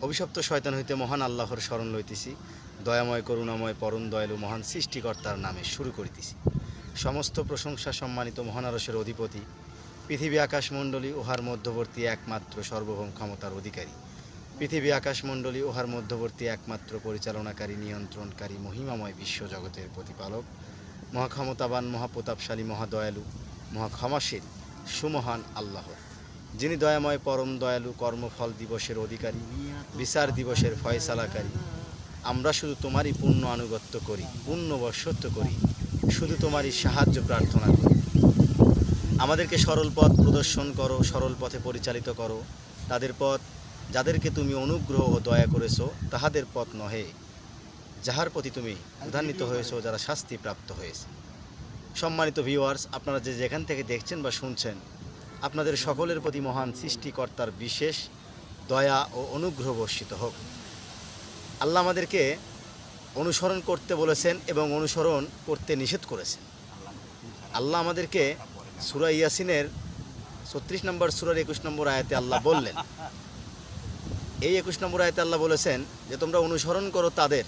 অভিশপ্ত শয়তান হইতে মহান আল্লাহর শরণ লইতেছি। দয়াময় করুণাময় পরম দয়ালু মহান সৃষ্টিকর্তার নামে শুরু করিতেছি। সমস্ত প্রশংসা সম্মানিত মহান আরশের অধিপতি, পৃথিবী আকাশমণ্ডলী উহার মধ্যবর্তী একমাত্র সর্বভৌম ক্ষমতার অধিকারী, পৃথিবী আকাশমণ্ডলী উহার মধ্যবর্তী একমাত্র পরিচালনাকারী নিয়ন্ত্রণকারী মহিমাময় বিশ্বজগতের প্রতিপালক, মহাক্ষমতাবান মহাপ্রতাপশালী মহাদয়ালু মহাক্ষমাশীল সুমহান আল্লাহ, যিনি দয়াময় পরম দয়ালু কর্মফল দিবসের অধিকারী, বিচার দিবসের ফয়সালাকারী। আমরা শুধু তোমারই পূর্ণ আনুগত্য করি, পূর্ণ বর্ষত্ব করি, শুধু তোমারই সাহায্য প্রার্থনা করি। আমাদেরকে সরল পথ প্রদর্শন করো, সরল পথে পরিচালিত করো তাদের পথ যাদেরকে তুমি অনুগ্রহ ও দয়া করেছো, তাহাদের পথ নহে যাহার প্রতি তুমি ক্রোধান্বিত হয়েছো, যারা শাস্তি প্রাপ্ত হয়েছে। সম্মানিত ভিউয়ার্স, আপনারা যে যেখান থেকে দেখছেন বা শুনছেন, আপনাদের সকলের প্রতি মহান সৃষ্টিকর্তার বিশেষ দয়া ও অনুগ্রহ বর্ষিত হোক। আল্লাহ আমাদেরকে অনুসরণ করতে বলেছেন এবং অনুসরণ করতে নিষেধ করেছেন। আল্লাহ আমাদেরকে সূরা ইয়াসিনের ৩৬ নম্বর সূরার ২১ নম্বর আয়াতে আল্লাহ বললেন, এই ২১ নম্বর আয়াতে আল্লাহ বলেছেন যে তোমরা অনুসরণ করো তাদের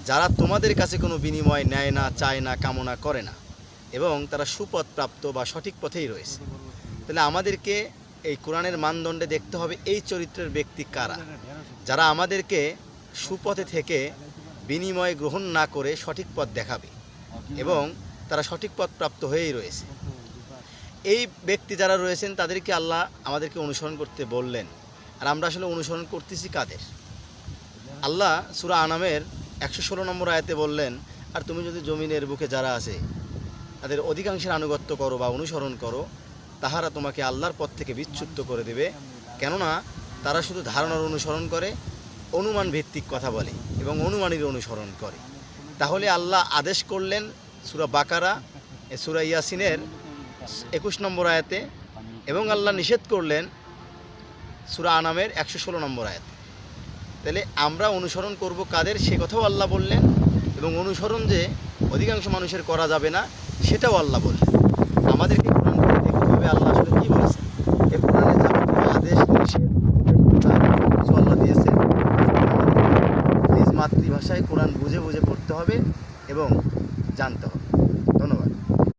যারা তোমাদের কাছে কোনো বিনিময় নেয় না, চায় না, কামনা করে না, এবং তারা সুপথ প্রাপ্ত বা সঠিক পথেই রয়েছে। তাহলে আমাদেরকে এই কোরআনের মানদণ্ডে দেখতে হবে এই চরিত্রের ব্যক্তি কারা, যারা আমাদেরকে সুপথে থেকে বিনিময় গ্রহণ না করে সঠিক পথ দেখাবে এবং তারা সঠিক পথ প্রাপ্ত হয়েই রয়েছে। এই ব্যক্তি যারা রয়েছেন তাদেরকে আল্লাহ আমাদেরকে অনুসরণ করতে বললেন। আর আমরা আসলে অনুসরণ করতেছি কাদের? আল্লাহ সূরা আনামের ১১৬ নম্বর আয়াতে বললেন, আর তুমি যদি জমিনের বুকে যারা আছে তাদের অধিকাংশের আনুগত্য করো বা অনুসরণ করো, তাহারা তোমাকে আল্লাহর পথ থেকে বিচ্যুত করে দেবে। কেননা তারা শুধু ধারণার অনুসরণ করে, অনুমান ভিত্তিক কথা বলে এবং অনুমানের অনুসরণ করে। তাহলে আল্লাহ আদেশ করলেন সূরা বাকারা সূরা ইয়াসিনের ২১ নম্বর আয়াতে, এবং আল্লাহ নিষেধ করলেন সূরা আনামের ১১৬ নম্বর আয়াতে। তাহলে আমরা অনুসরণ করব কাদের সে কথাও আল্লাহ বললেন, এবং অনুসরণ যে অধিকাংশ মানুষের করা যাবে না সেটাও আল্লাহ বললেন। আমাদেরকে কোরআন থেকে দেখতে হবে আল্লাহ আসলে কী বলেছেন। এই কোরআনে যাবতীয় আদেশ নিষেধ কিছু আল্লাহ দিয়েছেন। নিজ মাতৃভাষায় কোরআন বুঝে বুঝে পড়তে হবে এবং জানতে হবে।